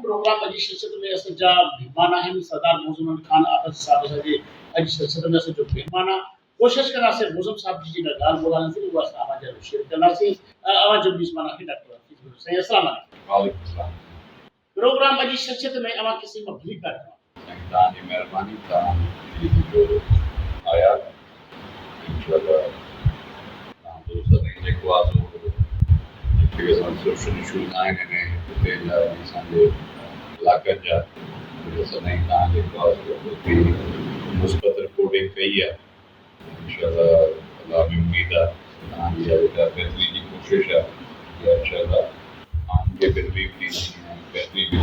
Programme अॼु शिक्षत में असांजा महिमान आहिनि सरदार मुआज़म खान आबसी साहब असांजे अॼु शिक्षत में असांजो महिमान आहे। कोशिशि कंदासीं मुआज़म साहब जी जेका ॻाल्हि ॿोल्हाईंदासीं उहा असां आवाज़ में शेयर कंदासीं। आवाज़ जो बीच माना डॉक्टर साईं अस्सलाम वालेकुम। प्रोग्राम अॼु शिक्षत में अवां किसी में भली कर तव्हांजी महिरबानी आया इंशाल्लाह तव्हां सभई जेको आहे सोशल इशूज़ आहिनि हिते जा असांजे इलाइक़नि जा सभई तव्हां जेको आहे मुस्बत रिपोर्टिंग कई आहे इंशाल्लाह अलाह में उमेद आहे तव्हांजी जेका बहितरी जी कोशिशि आहे इहा इंशाल्लाह तव्हांखे बहितरी बहितरी बि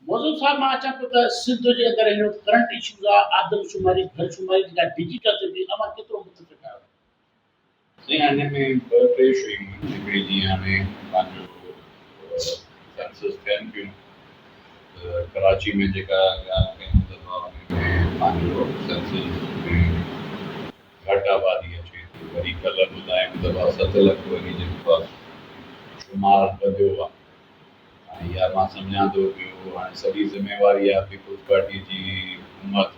मौजूद साहब मां अचां पियो त सिंध जे अंदरि हिन करंट इशूज़ आहे आदमशुमारी घरशुमारी जेका डिजिटल ते बि अवां केतिरो मुतफ़िक़ आहियो? हिन में ॿ टे शयूं आहिनि हिकिड़ी जीअं हाणे पंहिंजो सेंसस थियनि पियूं कराची में जेका ॻाल्हि कयूं त पंहिंजो सेंसस में घटि आबादी अचे थी। वरी कल्ह ॿुधायूं त 7 लख वरी जेको आहे शुमार वधियो आहे। इहा मां सम्झां थो ॿियो हाणे सॼी ज़िम्मेवारी आहे पीपुल्स पार्टी जी हुकूमत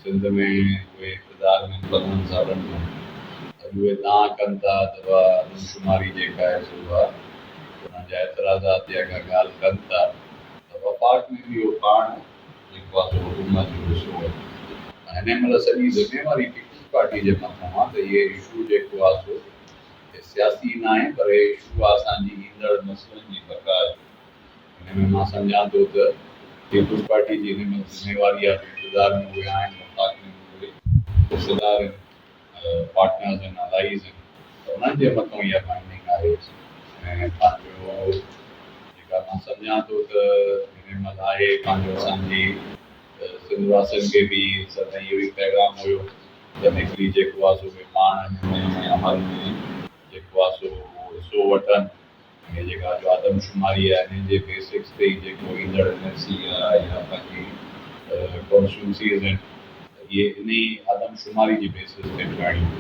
सिंध में उहे इक़्तिदार में 15 सालनि खां अॼु उहे दांह कनि था त आदमशुमारी जेका आहे सो आहे उन्हनि जा एतिराज़ात जेका ॻाल्हि कनि था त वफ़ाक़ में बि उहो पाण जेको आहे सो हुकूमत जो हिसो आहे। हिन महिल सॼी ज़िम्मेवारी पीपुल्स पार्टी जे मथां आहे त इहे इशू जेको आहे सो सियासी न आहे पर इशू आहे असांजी ईंदड़ मसइलनि जी बका। हिन में मां सम्झां थो त पीपुल्स पार्टी जी हिन में ज़िम्मेवारी आहे इक़्तिदार में उहे आहिनि वफ़ाक़ में उहे हिसेदार आहिनि पार्टनर्स आहिनि अलाइज़ आहिनि त उन्हनि जे मथां इहा बाइंडिंग आहे। ऐं पंहिंजो जेका मां सम्झां थो त हिन महिल आहे पंहिंजो असांजी सिंध वासियुनि खे बि सदाईं इहो ई पैगाम हुयो त हिकिड़ी जेको आहे सो उहे पाण हिन अमल में जेको आहे सो हिसो वठनि। ऐं जेका जो आदमशुमारी आहे हिन जे बेसिक्स ते ई जेको ईंदड़ एनएसी आहे या पंहिंजी कॉन्स्टिट्यूंसीज़ आहिनि इहे इन ई आदमशुमारी जी बेसिस ते ठाहियूं।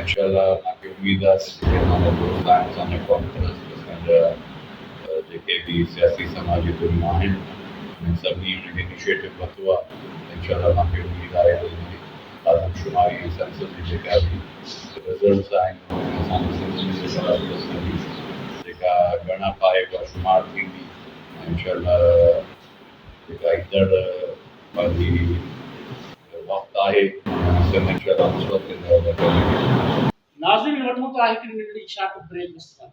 इंशाल्लाह मूंखे उमेद आहे त जेके असांजा दोस्त आहिनि असांजा कॉन्फ्रेंस असांजा जेके बि सियासी समाजी गुरू आहिनि उन्हनि सभिनी हुनखे इनिशिएटिव वरितो आहे। इंशाल्लाह मूंखे उमेद आहे त आदमशुमारी ऐं सेंसस जी जेका बि रिज़ल्ट्स आहिनि असांजे सिंध में जेका ॻणप आहे उहा शुमार थींदी ऐं इंशाल्लाह जेका ईंदड़ पंहिंजी वक़्तु आहे इंशाल्लाह मुस्बत नाज़रीन वठूं था हिकिड़ी नंढड़ी शॉर्ट ब्रेक में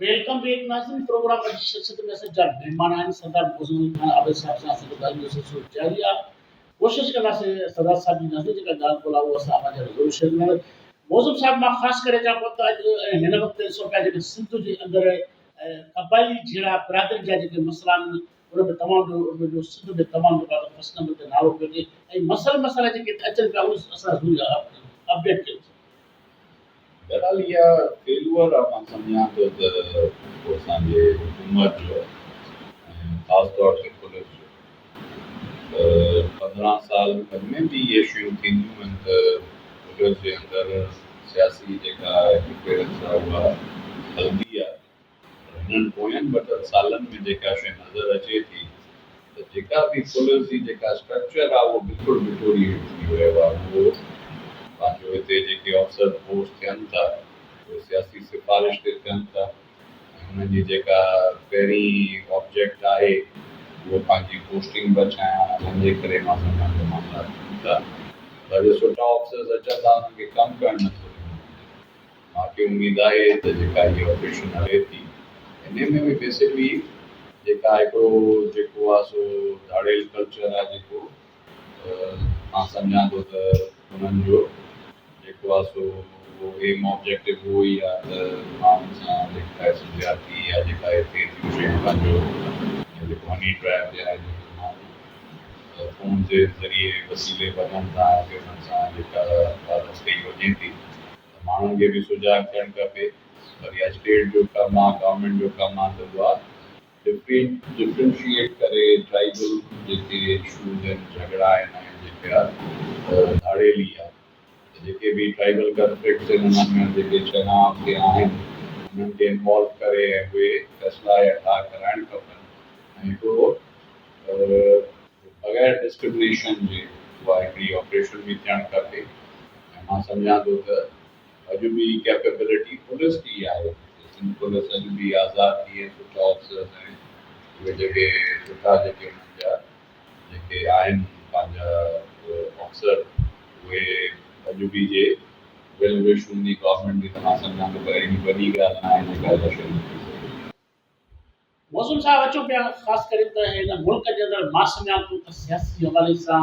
वेलकम बैक नाज़रीन। प्रोग्राम अॼु शिक्षत में असांजा महिमान आहिनि सरदार मुआज़म खान आबसी साहब सां असांजो ॻाल्हाइण जो सिलसिलो जारी आहे। कोशिशि कंदासीं सरदार साहब जी नज़र जेका ॻाल्हि ॿोल्हा उहा असां आवाज़ में ज़रूरु शेयर कंदासीं। मुआज़म साहब मां ख़ासि करे चवां पियो त अॼु हिन वक़्तु ॾिसो पिया जेके सिंध जे अंदरि क़बाइली जहिड़ा बिरादरी जा जेके मसइला आहिनि उन में तमामु जो सिंध में तमामु जेका फर्स्ट नंबर ते नालो पियो अचे ऐं मसइला जेके अचनि पिया उहे असां अपडेट कयूं। बहरहाल इहा फेल्यूअर आहे मां सम्झां थो त असांजे हुकूमत जो ऐं ख़ासि तौर ते पुलिस जो 15 साल अॻु में बि इहे शयूं थींदियूं आहिनि त पुलिस जे अंदरि सियासी जेका इंटरफेरेंस आहे उहा हलंदी आहे। हिननि पोयनि 2 सालनि में जेका शइ नज़र अचे थी त जेका बि पुलिस जी जेका स्ट्रक्चर आहे उहो बिल्कुलु डिटोरिएट थी वियो आहे। उहो पंहिंजो हिते जेके अफ़सर पोस्ट थियनि था उहे सियासी सिफ़ारिश ते थियनि था ऐं हुननि जी जेका पहिरीं ऑब्जेक्ट आहे उहो पंहिंजी पोस्टिंग बचाइण जंहिंजे करे मां सम्झां थो मामला थियनि था। पर सुठा ऑफिसर्स अचनि था उन्हनि खे कमु करणु नथो ॾिनो। मूंखे उमेद आहे त जेका इहा ऑपरेशन हले थी हिन में बि बेसिकली जेका हिकिड़ो जेको आहे सो धाड़ेल कल्चर आहे जेको मां सम्झां थो त उन्हनि जो जेको आहे सो उहो एम ऑब्जेक्टिव उहो ई आहे त माण्हुनि सां जेका आहे सो ज़्यादती या जेका आहे थिए थियूं शयूं पंहिंजो जेको हनी ट्रैप या फ़ोन जे ज़रिए वसीले वञनि था ऐं उन्हनि सां जेका ॻाल्हि कई वञे थी त माण्हुनि खे बि सुजाॻ थियणु खपे। पर इहा स्टेट जो कमु आहे, गवर्नमेंट जो कमु आहे त उहा डिफ्रेंशिएट करे ट्राइबल जेके इशूज़ आहिनि, झगड़ा आहिनि ऐं जेका धाड़ेली आहे, जेके बि ट्राइबल कंफ्लिक्ट्स आहिनि उन्हनि में जेके चुनाव के आहिनि उन्हनि खे इन्वॉल्व करे ऐं उहे फ़ैसिला या ठाह कराइणु खपनि। ऐं हिकिड़ो बग़ैर डिस्क्रिमिनेशन जे उहा हिकिड़ी ऑपरेशन बि थियणु खपे। ऐं मां सम्झां थो त अॼु बि कैपेबिलिटी पुलिस जी आहे। सिंध पुलिस अॼु बि आज़ादु थी, सुठा ऑफिसर्स आहिनि, उहे जेके सुठा जेके उन्हनि जा जेके आहिनि पंहिंजा ऑफिसर, उहे अॼु बि जे वेल विश हूंदी गवर्नमेंट जी त मां सम्झां थो पर एॾी वॾी ॻाल्हि न आहे जेका इलेक्शन थी सघे। मौज़ूम साहब अचो पिया ख़ासि करे त हिन मुल्क जे अंदरि मां सम्झां थो त सियासी हवाले सां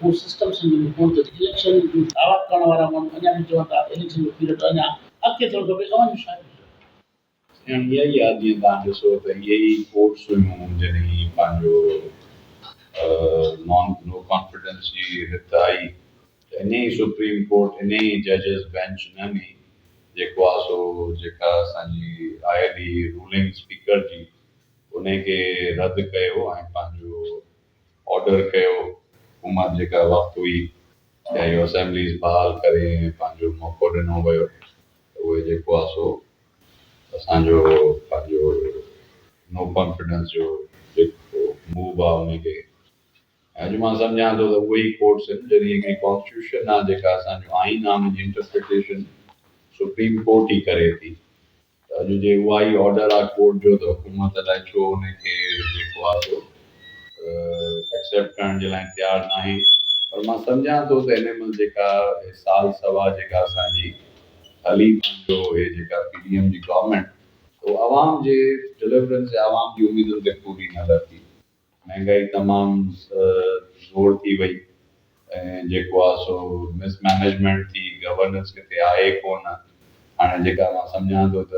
उहो सिस्टम सिंध में कोन थो थिए। इलेक्शन जूं दावा करण वारा माण्हू अञा बि चवनि था इलेक्शन जो पीरियड अञा अॻिते थियणो खपे। अवां जो छा ऐं इहा ई आहे, जीअं तव्हां ॾिसो त इहे ई कोर्ट्स हुयूं जॾहिं पंहिंजो नॉन नो कॉन्फिडेंस जी रिथ आई त इन ई सुप्रीम कोर्ट इन ई जजिस बेंच में जेको आहे सो जेका असांजी आयली रूलिंग स्पीकर जी उन खे रद्द कयो ऐं पंहिंजो ऑर्डर कयो। हुकूमत जेका वक़्तु हुई या इहो असेंबलीज़ बहाल करे पंहिंजो मौक़ो ॾिनो वियो त उहे जेको आहे सो असांजो पंहिंजो नो कॉन्फिडेंस जो जेको मूव आहे उनखे अॼु मां सम्झां थो त उहे ई कोर्ट्स आहिनि जॾहिं हिकिड़ी कॉन्स्टिट्यूशन आहे जेका असांजो आइन आहे उनजी इंटरप्रिटेशन सुप्रीम कोर्ट ई करे थी। त अॼु जे उहा ई ऑर्डर आहे कोर्ट जो त हुकूमत अलाए छो उनखे जेको आहे सो एक्सेप्ट करण जे लाइ तयारु न आहे। पर मां सम्झां थो त हिन महिल जेका साल सवा जेका असांजी हली जो हे जेका पीडीएम जी गवर्नमेंट तो आवाम जे डिलीवरेंस या आवाम जी उम्मीदुनि ते पूरी न लथी। महांगाई तमामु ज़ोर थी वई ऐं जेको आहे सो मिसमैनेजमेंट थी, गवर्नेंस किथे आहे कोन। हाणे जेका मां सम्झां थो त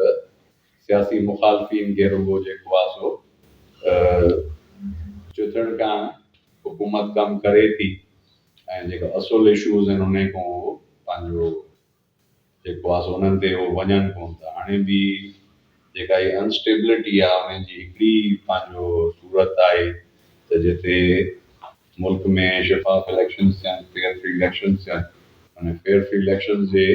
सियासी मुखालफ़ीन खे रुॻो जेको आहे सो चिथड़ करणु हुकूमत कमु करे थी ऐं जेका असुल इशूज़ आहिनि उन खां पंहिंजो जेको आहे सो उन्हनि ते उहो वञनि कोन था। हाणे बि जेका इहा अनस्टेबिलिटी आहे उन्हनि जी हिकिड़ी पंहिंजो सूरत आहे त जिते मुल्क में शिफ़ाफ़ इलेक्शन्स थियनि, फेयर फ्री इलेक्शन्स थियनि, अने फेयर फ्री इलेक्शन्स जे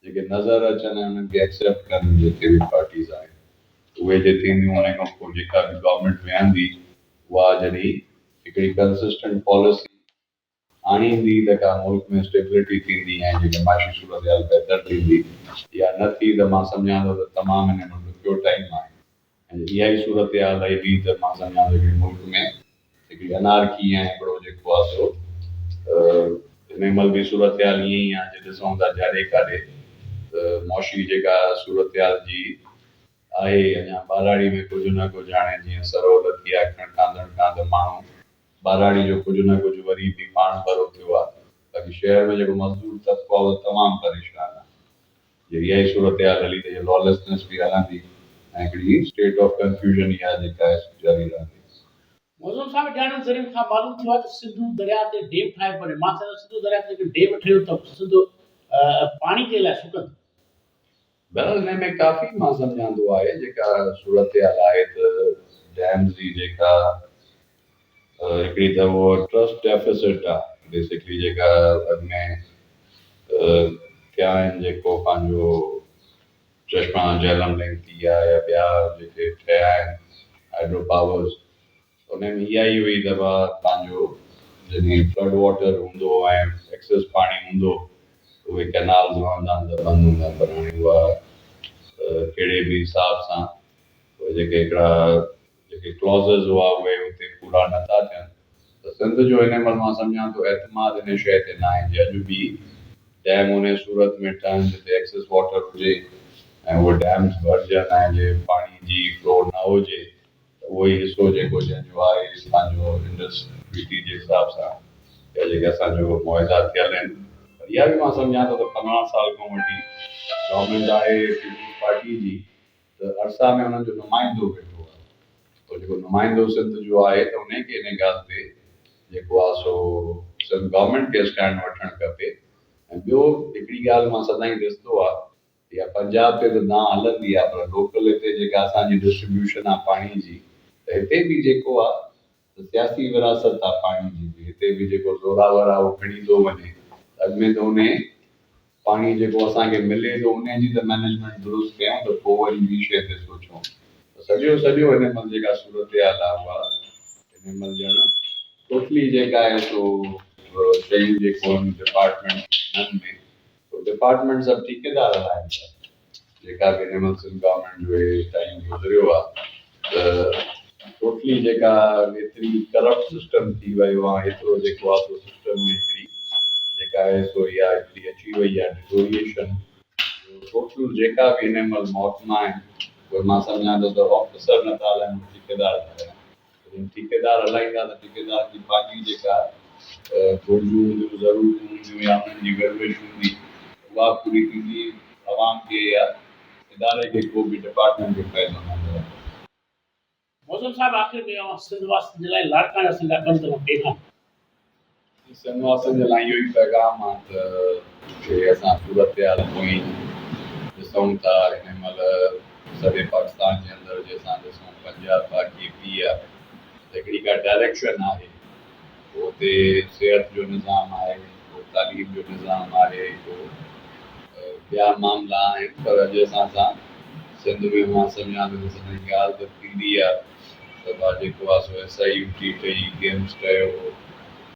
जेके नज़र अचनि ऐं उन्हनि खे एक्सेप्ट कनि जेके बि पार्टीज़ आहिनि उहे जे थींदियूं उन खां पोइ जेका बि गवर्नमेंट वेहंदी उहा जॾहिं हिकिड़ी कंसिस्टेंट पॉलिसी आणींदी त का मुल्क में स्टेबिलिटी थींदी ऐं जेके माशी सूरत हाल बहितर थींदी। या न थी त मां सम्झां थो त तमामु हिन में ॾुखियो टाइम आहे ऐं इहा ई सूरत हाल रही त मां सम्झां थो कि मुल्क में हिकिड़ी अनारकी ऐं हिकिड़ो जेको आहे सो हिन महिल बि सूरत हाल ईअं ई आहे जे ॾिसूं था जाॾे काॾे त मौशी जेका सूरत हाल जी आहे अञा ॿाराड़ी में कुझु न कुझु हाणे जीअं सरोवर थी आहे खणकांदड़ खां त माण्हू ॿाराड़ी जो कुझु न कुझु वरी बि पाण भरो थियो आहे। बाक़ी शहर में जेको मज़दूर तबिको आहे उहो तमामु परेशान आहे। जे इहा ई सूरत हाल हली त इहा लॉलेसनेस बि हलंदी ऐं हिकिड़ी स्टेट ऑफ कंफ्यूजन इहा जेका आहे जारी रहंदी। मौज़ूम साहब ॼाणण ज़रिए खां मालूम थियो आहे त सिंधु दरिया ते डेम ठाहे पड़े। मां चवां सिंधु दरिया ते डेम ठहियो त सिंधु पाणी जे लाइ सुकंदो। बहरहाल हिन में काफ़ी मां सम्झां थो आहे जेका सूरत हाल आहे त डैम्स जी जेका हिकिड़ी त उहो ट्रस्ट डेफिसिट आहे बेसिकली जेका अॻ में थिया आहिनि जेको पंहिंजो चश्मा झेलम लिंक थी आहे या ॿिया जेके ठहिया आहिनि हाइड्रो पावर्स उन में इहा ई हुई त पंहिंजो जॾहिं फ्लड वाटर हूंदो ऐं एक्सेस पाणी हूंदो उहे कैनाल्स रहंदा त बंदि हूंदा। पर हाणे उहा कहिड़े बि हिसाब सां उहे जेके हिकिड़ा जेके क्लॉज़िस हुआ उहे हुते पूरा नथा थियनि त सिंध जो हिन महिल मां सम्झां थो एतमाद हिन शइ ते न आहे जे अॼु बि डैम उन सूरत में ठहनि जिते एक्सेस वाटर हुजे ऐं उहे डैम्स भरिजनि ऐं जे पाणी जी फ्लो न हुजे त उहो ई हिसो जेको जंहिंजो आहे पंहिंजो इंडस ट्रीटी जे हिसाब सां या जेके असांजो मुआइदा थियल आहिनि। पर इहा बि मां सम्झां थो त 15 साल खां वठी गवर्नमेंट आहे पीपल्स पार्टी जी त अरसा में हुननि जो नुमाइंदो वेठो आहे। तो जेको नुमाइंदो सिंध जो आहे त उन खे इन ॻाल्हि ते जेको आहे सो सिंध गवर्नमेंट खे स्टैंड वठणु खपे। ऐं ॿियो हिकिड़ी ॻाल्हि मां सदाईं ॾिसंदो आहे, इहा पंजाब ते त न हलंदी आहे, पर लोकल हिते जेका असांजी डिस्ट्रीब्यूशन आहे पाणी जी, त हिते बि जेको आहे सियासी विरासत आहे पाणी जी बि। हिते बि जेको ज़ोरावर आहे उहो खणी थो वञे, अॻ में त उन पाणी जेको असांखे मिले थो उन जी त मैनेजमेंट दुरुस्त कयूं त पोइ वरी ॿी शइ ते सोचूं। सॼो सॼो हिन महिल जेका सूरत हाल आहे उहा हिन महिल ॼण टोटली जेका आहे सो शयूं जेको आहिनि डिपार्टमेंट में डिपार्टमेंट सभु ठेकेदार हलाइनि था। जेका बि हिन महिल सिंध गवर्नमेंट जो टाइम गुज़रियो आहे त टोटली जेका एतिरी करप्ट सिस्टम थी वियो आहे, एतिरो जेको आहे सो सिस्टम में हिकिड़ी जेका आहे सो इहा हिकिड़ी अची वई आहे डिटोरिएशन। टोटल जेका बि हिन महिल महकमा आहिनि उहे मां सम्झां थो त ऑफिसर नथा हलाइनि, ठेकेदार था हलाइनि। ठेकेदार हलाईंदा त ठेकेदार जी पंहिंजी जेका घुरिजूं हूंदियूं, ज़रूरतूं हूंदियूं या उन्हनि जी वेल्विश हूंदी उहा पूरी थींदी। आवाम खे या इदारे खे को बि डिपार्टमेंट जो फ़ाइदो न हूंदो आहे। मौज़म साहब, आख़िर में सिंध वासियुनि जे लाइ लाड़काणे असांजा कनि अथव पैगाम? सिंध वासियुनि जे लाइ इहो ई पैगाम आहे त असां सूरत हाल में ॾिसूं था हिन महिल सॼे पाकिस्तान जे अंदरि जे असां ॾिसूं पंजाब आहे, केपी आहे, हिकिड़ी का डायरेक्शन आहे। हुते सिहत जो निज़ाम आहे, को तालीम जो निज़ाम आहे, को ॿिया मामला आहिनि, पर अॼु असां सां सिंध में मां सम्झां थो ॻाल्हि त थींदी आहे त जेको आहे सो SIUT टई गेम्स कयो